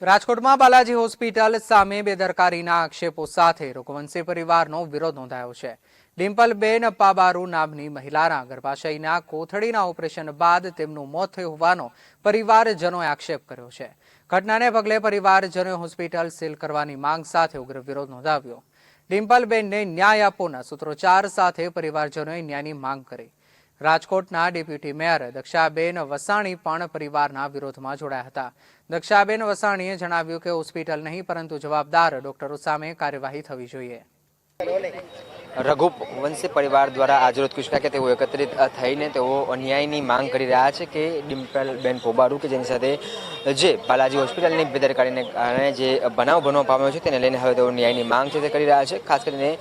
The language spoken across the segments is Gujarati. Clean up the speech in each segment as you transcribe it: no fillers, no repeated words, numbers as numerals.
રાજકોટમાં બાલાજી હોસ્પિટલ સામે બેદરકારીના આક્ષેપો સાથે રઘુવંશી પરિવારનો વિરોધ નોંધાયો છે। ડિમ્પલબેન પાબારુ નામની મહિલાના ગર્ભાશયના કોથળીના ઓપરેશન બાદ તેમનું મોત થયું હોવાનો પરિવારજનોએ આક્ષેપ કર્યો છે। ઘટનાને પગલે પરિવારજનોએ હોસ્પિટલ સીલ કરવાની માંગ સાથે ઉગ્ર વિરોધ નોંધાવ્યો। ડિમ્પલબેનને ન્યાય આપવાના સૂત્રોચ્ચાર સાથે પરિવારજનોએ ન્યાયની માંગ કરી। રાજકોટના ડેપ્યુટી મેયર દક્ષાબેન વસાણી પણ પરિવારના વિરોધમાં જોડાયા હતા। દક્ષાબેન વસાણીએ જણાવ્યું કે હોસ્પિટલ નહીં પરંતુ જવાબદાર ડોક્ટરો સામે કાર્યવાહી થવી જોઈએ। રઘુવંશી પરિવાર દ્વારા આજરોજ કુશકા કે તેઓ એકત્રિત થઈને તેઓ ન્યાયની માંગ કરી રહ્યા છે કે ડિમ્પલબેન પોબારુ કે જેની સાથે જે બાલાજી હોસ્પિટલની બેદરકારીને કારણે જે બનાવ બનવા પામ્યો છે તેને લઈને હવે તેઓ ન્યાયની માંગ છે તે કરી રહ્યા છે। ખાસ કરીને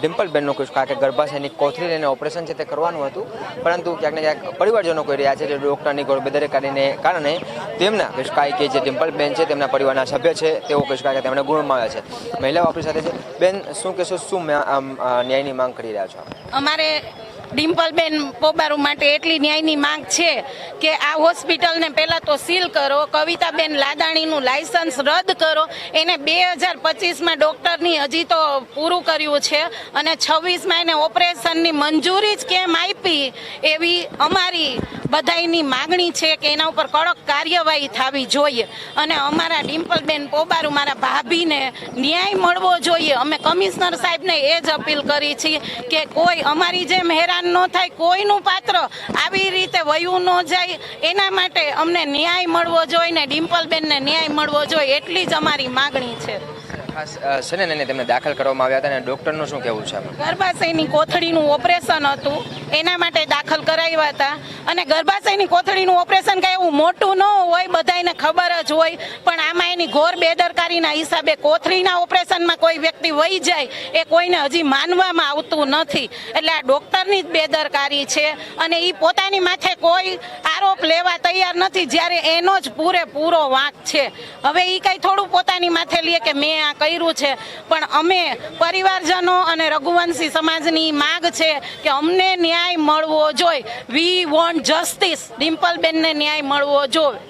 ડિમ્પલબેનનો કુશકા કે ગર્ભાશયની કોથળી લઈને ઓપરેશન છે તે કરવાનું હતું, પરંતુ ક્યાંક ને ક્યાંક પરિવારજનો કહી રહ્યા છે કે ડૉક્ટરની બેદરકારીને કારણે તેમના કુશકાય કે જે ડિમ્પલબેન છે તેમના પરિવારના સભ્ય છે તેઓ કુશકા કે તેમણે ગુમાવ્યા છે। મહિલાઓ આપણી સાથે છે। બેન, શું કહેશો, શું ન્યાયની માંગ કરી રહ્યા છો? અમારે ડિમ્પલબેન પોબારુ માટે એટલી ન્યાયની માંગ છે કે આ હોસ્પિટલને પહેલાં તો સીલ કરો, કવિતાબેન લાદાણીનું લાયસન્સ રદ કરો। એને 2025માં ડૉક્ટરની હજી તો પૂરું કર્યું છે અને 26માં એને ઓપરેશનની મંજૂરી જ કેમ આપી એવી અમારી બધાની માગણી છે કે એના ઉપર કડક કાર્યવાહી થવી જોઈએ અને અમારા ડિમ્પલબેન પોબારુ મારા ભાભીને ન્યાય મળવો જોઈએ। અમે કમિશનર સાહેબને એ જ અપીલ કરી છે કે કોઈ અમારી જેમ હેરાન ન થાય, કોઈનું પાત્ર આવી રીતે વયું ન જાય, એના માટે અમને ન્યાય મળવો જોઈએ ને ડિમ્પલબેનને ન્યાય મળવો જોઈએ, એટલી જ અમારી માગણી છે। ખાસ છે ને તેમને દાખલ કરવામાં આવ્યા હતા અને ડૉક્ટરનું શું કહેવું છે? ગર્ભાશયની કોથળીનું ઓપરેશન હતું, એના માટે દાખલ કરાવ્યા હતા અને ગર્ભાશયની કોથળીનું ઓપરેશન કાંઈ એવું મોટું ન હોય, બધાને ખબર જ હોય, પણ આમાં એની ઘોર બેદરકારીના હિસાબે કોથળીના ઓપરેશનમાં કોઈ વ્યક્તિ વહી જાય એ કોઈને હજી માનવામાં આવતું નથી। એટલે આ ડૉક્ટરની જ બેદરકારી છે અને એ પોતાની માથે કોઈ આરોપ લેવા તૈયાર નથી, જ્યારે એનો જ પૂરેપૂરો વાંક છે। હવે એ કંઈ થોડું પોતાની માથે લે કે મેં આ કર્યું છે, પણ અમે પરિવારજનો અને રઘુવંશી સમાજની માંગ છે કે અમને ન્યાય મળવો જોઈએ। વી વોન્ટ જસ્ટિસ, ડિમ્પલબેનને ન્યાય મળવો જોઈએ।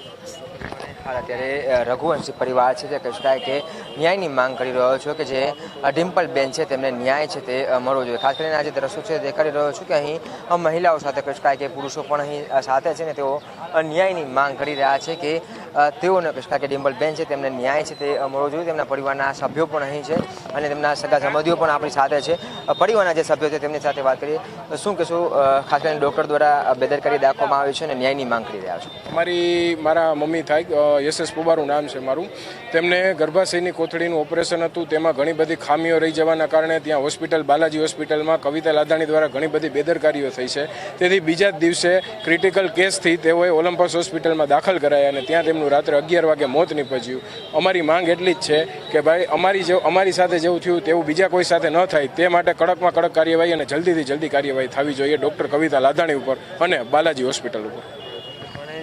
અત્યારે રઘુવંશી પરિવાર છે તે કહી શકાય કે ન્યાયની માંગ કરી રહ્યો છો કે જે ડિમ્પલબેન છે તેમને ન્યાય છે તે મળવો જોઈએ। ખાસ કરીને આજે દ્રશ્યો છે દેખાડી રહ્યો છું કે અહીં મહિલાઓ સાથે કહી શકાય કે પુરુષો પણ અહીં સાથે છે ને તેઓ ન્યાયની માંગ કરી રહ્યા છે કે તેઓને કહી શકાય કે ડિમ્પલબેન છે તેમને ન્યાય છે તે મળવો જોઈએ। તેમના પરિવારના સભ્યો પણ અહીં છે અને તેમના સગા સંબંધીઓ પણ આપણી સાથે છે। પરિવારના જે સભ્યો છે તેમની સાથે વાત કરીએ, શું કહેશું? ખાસ કરીને ડૉક્ટર દ્વારા બેદરકારી દાખવવામાં આવી છે અને ન્યાયની માંગ કરી રહ્યા છો? મારા મમ્મી થાય એસ પોબારુ નામ છે મારું। તેમને ગર્ભાશયની કોથળીનું ઓપરેશન હતું, તેમાં ઘણી બધી ખામીઓ રહી જવાના કારણે ત્યાં હોસ્પિટલ બાલાજી હોસ્પિટલમાં કવિતા લાદાણી દ્વારા ઘણી બધી બેદરકારીઓ થઈ છે। તેથી બીજા જ દિવસે ક્રિટિકલ કેસથી તેઓએ ઓલિમ્પસ હોસ્પિટલમાં દાખલ કરાયા અને ત્યાં તેમનું રાત્રે 11 વાગે મોત નીપજ્યું। અમારી માંગ એટલી જ છે કે ભાઈ અમારી સાથે જેવું થયું તેવું બીજા કોઈ સાથે ન થાય, તે માટે કડકમાં કડક કાર્યવાહી અને જલ્દીથી જલ્દી કાર્યવાહી થવી જોઈએ ડૉક્ટર કવિતા લાદાણી ઉપર અને બાલાજી હોસ્પિટલ ઉપર।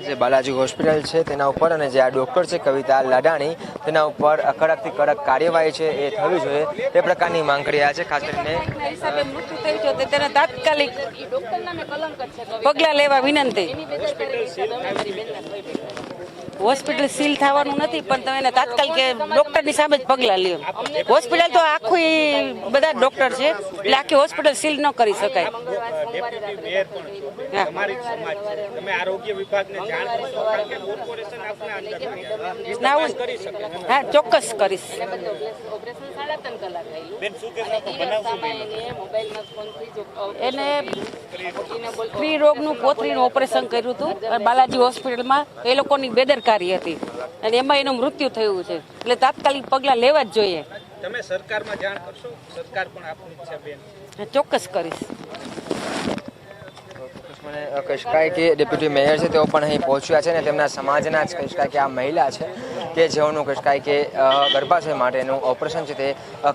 જે બાલાજી હોસ્પિટલ છે તેના ઉપર અને જે આ ડૉક્ટર છે કવિતા લાડાણી તેના ઉપર કડકથી કડક કાર્યવાહી છે એ થવી જોઈએ, એ પ્રકારની માંગ કરી રહ્યા છે। ખાસ કરીને મૃત્યુ થયું છે તેને તાત્કાલિક પગલાં લેવા વિનંતી। હોસ્પિટલ સીલ થવાનું નથી, પણ તમે એને તાત્કાલિક ડૉક્ટરની સામે જ પગલાં લ્યો। હોસ્પિટલ તો આખું બધા ડૉક્ટર છે એટલે આખી હોસ્પિટલ સીલ ન કરી શકાય। હા, ચોક્કસ કરીશ। એને સ્ત્રી રોગનું કોથળીનું ઓપરેશન કર્યું હતું બાલાજી હોસ્પિટલમાં, એ લોકોની બેદરકારી હતી અને એમાં એનું મૃત્યુ થયું છે, એટલે તાત્કાલિક પગલાં લેવા જ જોઈએ। તમે સરકારમાં જાણ કરશો? સરકાર પણ આપની છે બેન? ચોક્કસ કરીશ। કહી શકાય કે ડેપ્યુટી મેયર છે તેઓ પણ અહીં પહોંચ્યા છે અને તેમના સમાજના જ કહી શકાય કે આ મહિલા છે કે જેઓનું કહી શકાય કે ગર્ભાશય માટેનું ઓપરેશન છે તે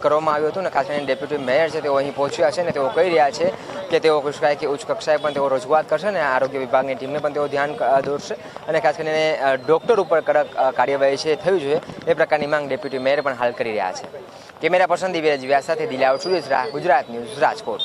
કરવામાં આવ્યું હતું ને ખાસ કરીને ડેપ્યુટી મેયર છે તેઓ અહીં પહોંચ્યા છે અને તેઓ કહી રહ્યા છે કે તેઓ કહી શકાય કે ઉચ્ચ કક્ષાએ પણ તેઓ રજૂઆત કરશે અને આરોગ્ય વિભાગની ટીમને પણ તેઓ ધ્યાન દોરશે અને ખાસ કરીને ડૉક્ટર ઉપર કડક કાર્યવાહી છે થવી જોઈએ એ પ્રકારની માંગ ડેપ્યુટી મેયર પણ હાલ કરી રહ્યા છે। કેમેરા પર્સન દિવ્યાજ વ્યાસ સાથે દિલાવર સુરેશ, ગુજરાત ન્યૂઝ, રાજકોટ।